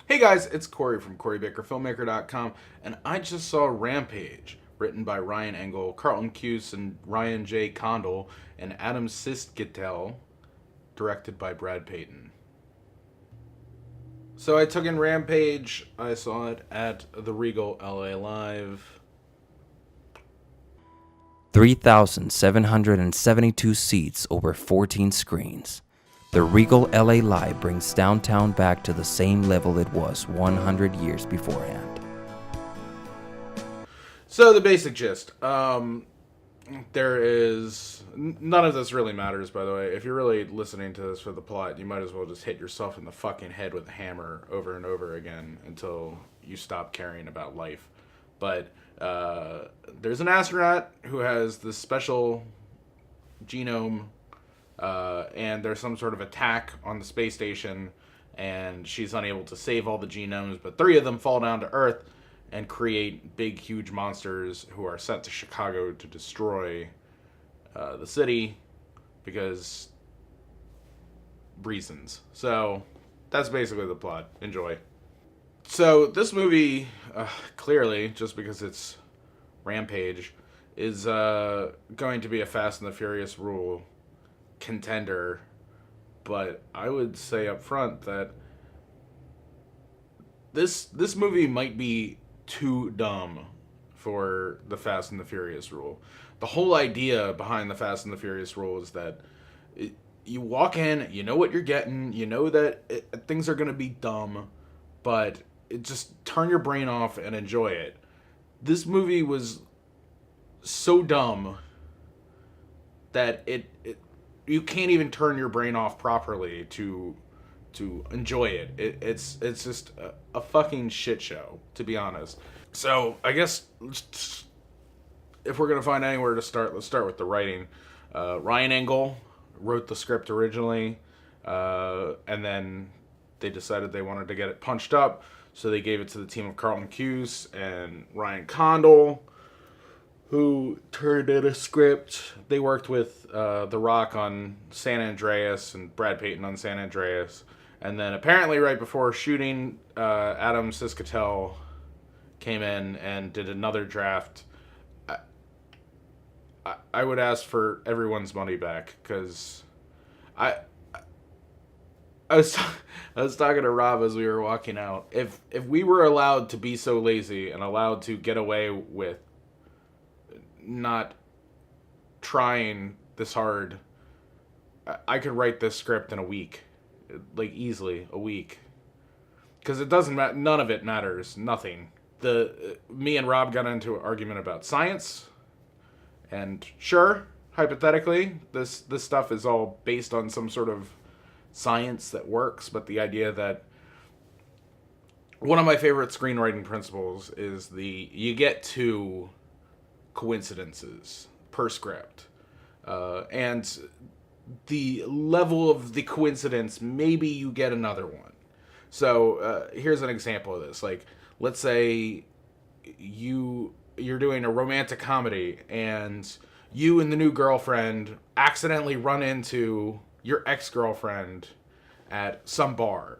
Hey guys, it's Cory from CoryBakerFilmmaker.com, and I just saw Rampage, written by Ryan Engle, Carlton, Cuse, and Ryan J. Condal, and Adam Sztykiel, directed by Brad Peyton. So I took in Rampage. I saw it at the Regal LA Live. 3,772 seats over 14 screens. The Regal LA Live brings downtown back to the same level it was 100 years beforehand. So the basic gist. There is... None of this really matters, by the way. If you're really listening to this for the plot, you might as well just hit yourself in the fucking head with a hammer over and over again until you stop caring about life. But there's an astronaut who has this special genome, and there's some sort of attack on the space station, and she's unable to save all the genomes, but 3 of them fall down to Earth and create big, huge monsters who are sent to Chicago to destroy the city because reasons. So that's basically the plot. Enjoy. So this movie, clearly, just because it's Rampage, is going to be a Fast and the Furious rule contender, but I would say up front that this movie might be too dumb for the Fast and the Furious rule. The whole idea behind the Fast and the Furious rule is that you walk in, you know what you're getting, you know that things are going to be dumb, but just turn your brain off and enjoy it. This movie was so dumb that you can't even turn your brain off properly to enjoy it. It's just a fucking shit show, to be honest. So I guess if we're gonna find anywhere to start, let's start with the writing. Ryan Engle wrote the script originally, and then they decided they wanted to get it punched up, so they gave it to the team of Carlton, Cuse, and Ryan Condal, who turned in a script. They worked with The Rock on San Andreas and Brad Peyton on San Andreas. And then apparently right before shooting, Adam Sztykiel came in and did another draft. I would ask for everyone's money back, because I was talking to Rob as we were walking out. If we were allowed to be so lazy and allowed to get away with not trying this hard, I could write this script in a week, like easily a week, because it doesn't matter. None of it matters. Nothing. Me and Rob got into an argument about science, and sure, hypothetically, this stuff is all based on some sort of science that works, but the idea that one of my favorite screenwriting principles is you get 2 coincidences per script, and the level of the coincidence, maybe you get another one. So here's an example of this. Like, let's say you're doing a romantic comedy, and you and the new girlfriend accidentally run into your ex-girlfriend at some bar.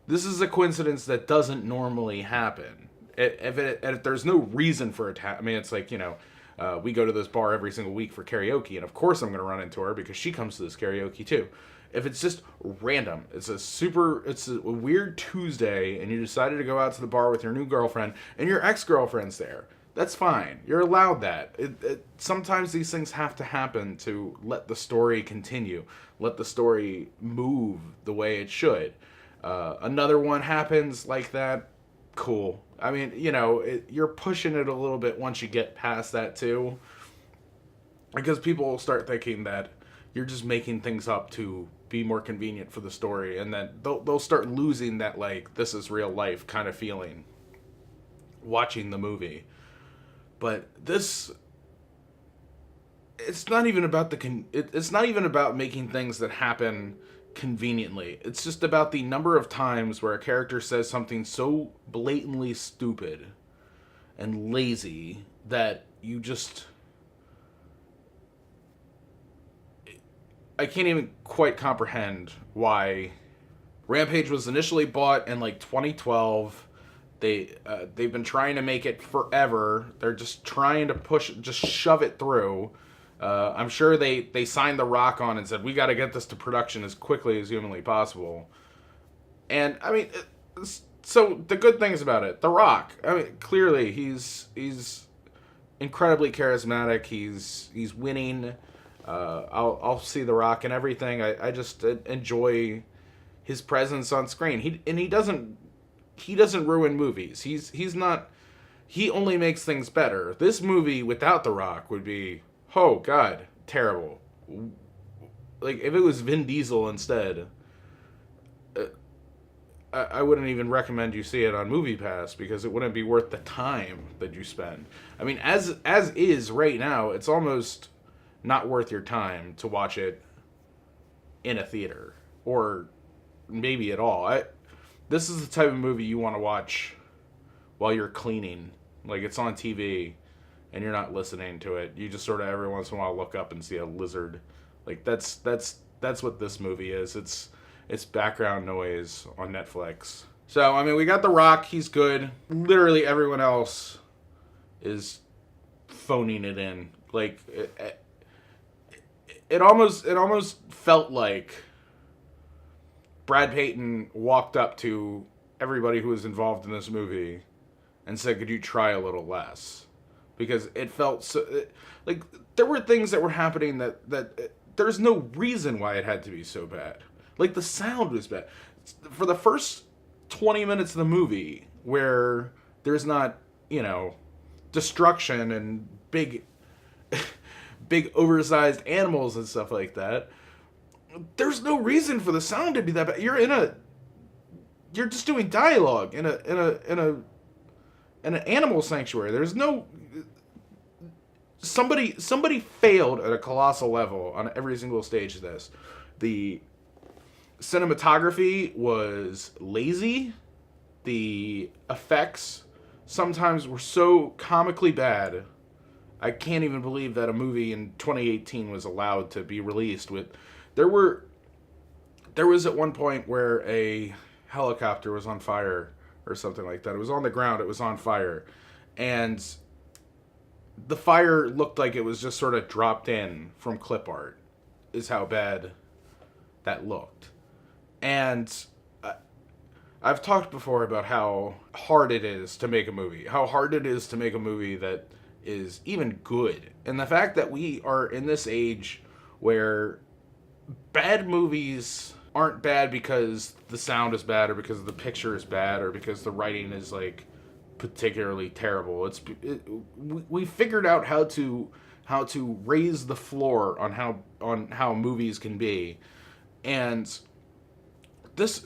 This is a coincidence that doesn't normally happen. If there's no reason for it to happen, I mean, it's like, we go to this bar every single week for karaoke, and of course I'm going to run into her because she comes to this karaoke too. If it's just random, it's a weird Tuesday, and you decided to go out to the bar with your new girlfriend, and your ex-girlfriend's there, that's fine. You're allowed that. Sometimes these things have to happen to let the story continue, let the story move the way it should. Another one happens like that, cool. I mean, you're pushing it a little bit once you get past that too, because people will start thinking that you're just making things up to be more convenient for the story, and then they'll start losing that, like, this is real life kind of feeling watching the movie. But it's not even about it's not even about making things that happen conveniently. It's just about the number of times where a character says something so blatantly stupid and lazy that you just... I can't even quite comprehend why Rampage was initially bought in like 2012. They've been trying to make it forever. They're just trying to shove it through. I'm sure they signed The Rock on and said, we got to get this to production as quickly as humanly possible. And I mean, so the good things about it, The Rock. I mean, clearly he's incredibly charismatic. He's winning. I'll see The Rock and everything. I just enjoy his presence on screen. He doesn't ruin movies. He only makes things better. This movie without The Rock would be, oh god, terrible. Like if it was Vin Diesel instead, I wouldn't even recommend you see it on MoviePass because it wouldn't be worth the time that you spend. I mean, as is right now, it's almost not worth your time to watch it in a theater or maybe at all. This is the type of movie you want to watch while you're cleaning. Like it's on TV and you're not listening to it. You just sort of every once in a while look up and see a lizard. Like that's what this movie is. It's background noise on Netflix. So, I mean, we got The Rock. He's good. Literally everyone else is phoning it in. Like it almost felt like Brad Peyton walked up to everybody who was involved in this movie and said, could you try a little less? Because it felt so... Like, there were things that were happening that there's no reason why it had to be so bad. Like, the sound was bad. For the first 20 minutes of the movie, where there's not, destruction and big oversized animals and stuff like that, there's no reason for the sound to be that bad. You're just doing dialogue in an animal sanctuary. There's no... Somebody failed at a colossal level on every single stage of this. The cinematography was lazy. The effects sometimes were so comically bad. I can't even believe that a movie in 2018 was allowed to be released with... There was at one point where a helicopter was on fire or something like that. It was on the ground. It was on fire. And the fire looked like it was just sort of dropped in from clip art, is how bad that looked. And I've talked before about how hard it is to make a movie. How hard it is to make a movie that is even good. And the fact that we are in this age where bad movies aren't bad because the sound is bad or because the picture is bad or because the writing is like particularly terrible. We figured out how to raise the floor on how movies can be, and this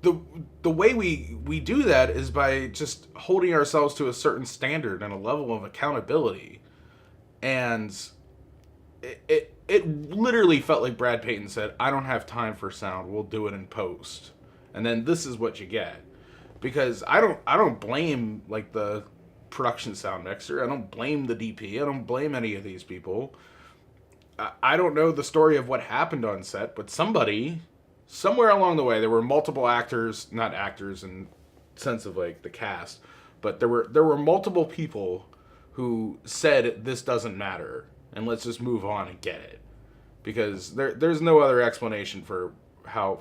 the way we do that is by just holding ourselves to a certain standard and a level of accountability, and it literally felt like Brad Peyton said, I don't have time for sound, we'll do it in post. And then this is what you get. Because I don't blame like the production sound mixer, I don't blame the DP, I don't blame any of these people. I don't know the story of what happened on set, but somebody, somewhere along the way, there were multiple actors, not actors in sense of like the cast, but there were multiple people who said this doesn't matter and let's just move on and get it. Because there's no other explanation for how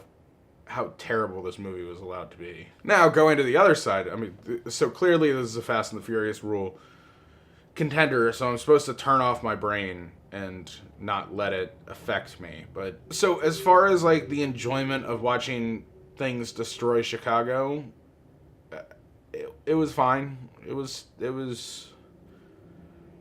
terrible this movie was allowed to be. Now, going to the other side, I mean, so clearly this is a Fast and the Furious rule contender, so I'm supposed to turn off my brain and not let it affect me. But so as far as like the enjoyment of watching things destroy Chicago, it was fine. It was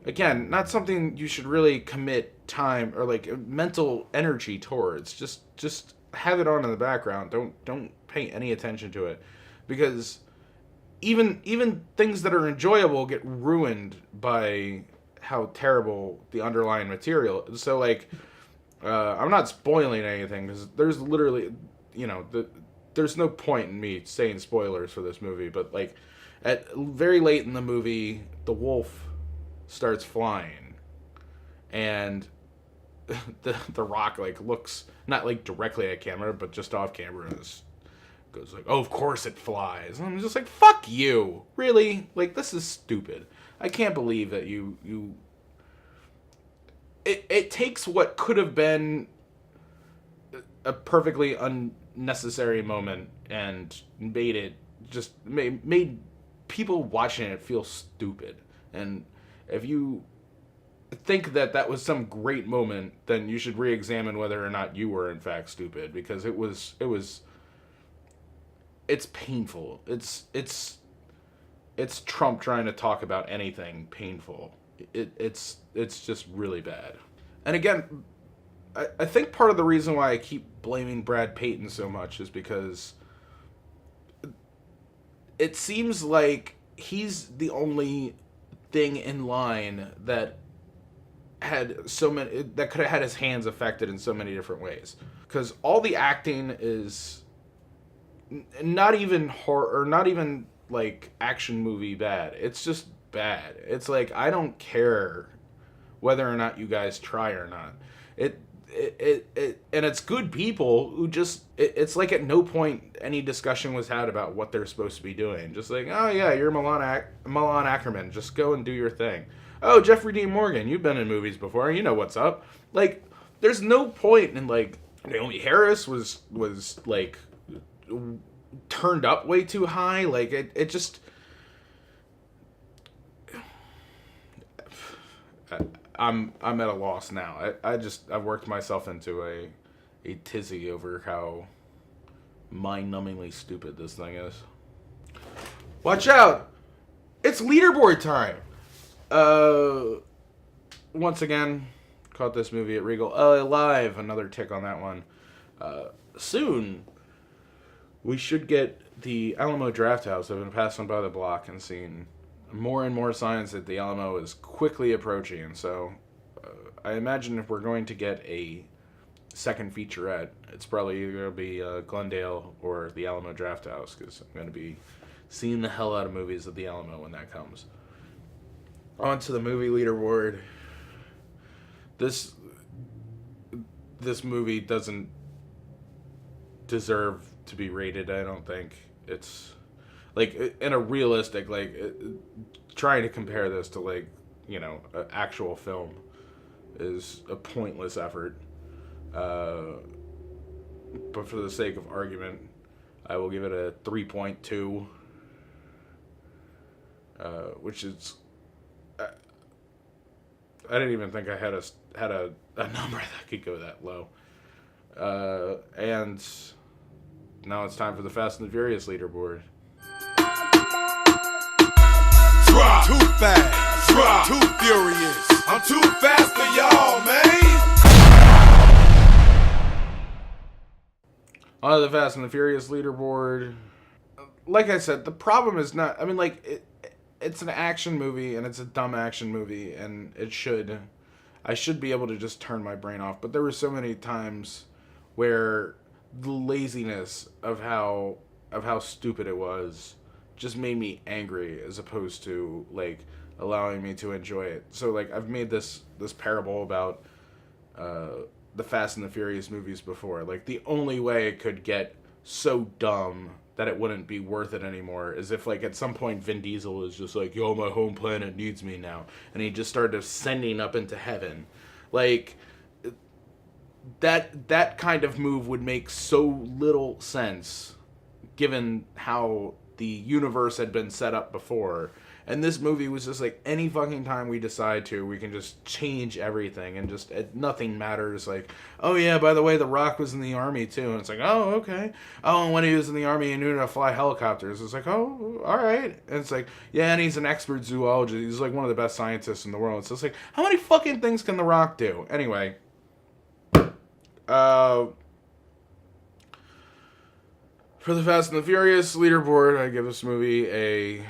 again, not something you should really commit time or like mental energy towards. Just have it on in the background. Don't pay any attention to it, because even things that are enjoyable get ruined by how terrible the underlying material is. So like, I'm not spoiling anything because there's literally, there's no point in me saying spoilers for this movie. But like, at very late in the movie, the wolf starts flying, and the Rock like looks not like directly at camera, but just off camera, and is goes like, "Oh, of course it flies." And I'm just like, "Fuck you, really? Like, this is stupid. I can't believe that you." It takes what could have been a perfectly unnecessary moment and made people watching it feel stupid. And if you think that was some great moment, then you should re-examine whether or not you were in fact stupid, because it's painful. It's Trump trying to talk about anything painful. It's just really bad. And again, I think part of the reason why I keep blaming Brad Peyton so much is because it seems like he's the only thing in line that could have had his hands affected in so many different ways. Because all the acting is not even horror, or not even like action movie bad. It's just bad. It's like, I don't care whether or not you guys try or not. And it's good people who just, it's like at no point any discussion was had about what they're supposed to be doing. Just like, oh yeah, you're Malin Akerman, just go and do your thing. Oh, Jeffrey Dean Morgan, you've been in movies before, you know what's up. Like, there's no point in, like, Naomie Harris was like turned up way too high. Like, it just, I'm at a loss now. I've worked myself into a tizzy over how mind-numbingly stupid this thing is. Watch out! It's leaderboard time! Once again, caught this movie at Regal LA Live. Another tick on that one. Soon, we should get the Alamo Draft House. I've been passing by the block and seen more and more signs that the Alamo is quickly approaching. So, I imagine if we're going to get a second featurette, it's probably either going to be Glendale or the Alamo Draft House, because I'm going to be seeing the hell out of movies at the Alamo when that comes. On to the movie leaderboard. This movie doesn't deserve to be rated, I don't think. It's like, in a realistic, like, trying to compare this to, like, you know, an actual film is a pointless effort. But for the sake of argument, I will give it a 3.2, which is, I didn't even think I had a number that could go that low. And now it's time for the Fast and the Furious leaderboard. Drop. Too fast. Drop. Too furious. I'm too fast for y'all, man. On to the Fast and the Furious leaderboard. Like I said, the problem is not, I mean, like, it's an action movie, and it's a dumb action movie, and I should be able to just turn my brain off. But there were so many times where the laziness of how stupid it was just made me angry, as opposed to, like, allowing me to enjoy it. So, like, I've made this parable about the Fast and the Furious movies before. Like, the only way it could get so dumb that it wouldn't be worth it anymore is if, like, at some point Vin Diesel was just like, yo, my home planet needs me now, and he just started ascending up into heaven. Like, that kind of move would make so little sense given how the universe had been set up before. And this movie was just like, any fucking time we decide to, we can just change everything, and just nothing matters. Like, oh yeah, by the way, The Rock was in the army too. And it's like, oh, okay. Oh, and when he was in the army, he knew how to fly helicopters. It's like, oh, all right. And it's like, yeah, and he's an expert zoologist. He's like one of the best scientists in the world. So it's like, how many fucking things can The Rock do? Anyway. For the Fast and the Furious leaderboard, I give this movie a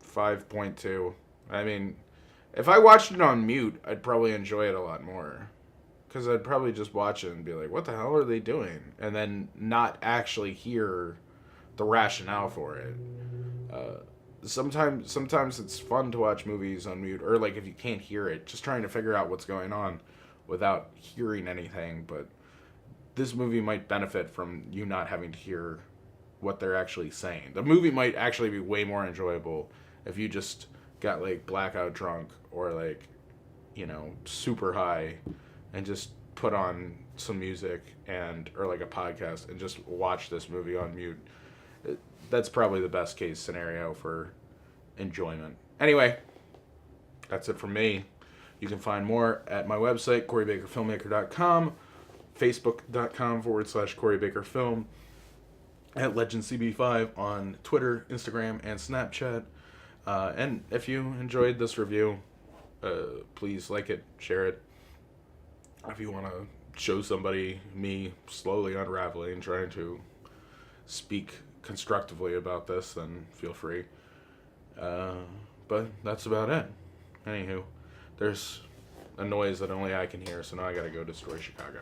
5.2. I mean, if I watched it on mute, I'd probably enjoy it a lot more. Because I'd probably just watch it and be like, what the hell are they doing? And then not actually hear the rationale for it. Sometimes it's fun to watch movies on mute, or like if you can't hear it, just trying to figure out what's going on without hearing anything. But this movie might benefit from you not having to hear what they're actually saying. The movie might actually be way more enjoyable if you just got like blackout drunk or like, you know, super high and just put on some music or like a podcast and just watch this movie on mute. That's probably the best case scenario for enjoyment. Anyway, that's it from me. You can find more at my website, CoryBakerFilmmaker.com, Facebook.com/CoryBakerFilm, at LegendCB5 on Twitter, Instagram, and Snapchat. And if you enjoyed this review, please like it, share it. If you want to show somebody me slowly unraveling, trying to speak constructively about this, then feel free. But that's about it. Anywho, there's a noise that only I can hear, so now I gotta go destroy Chicago.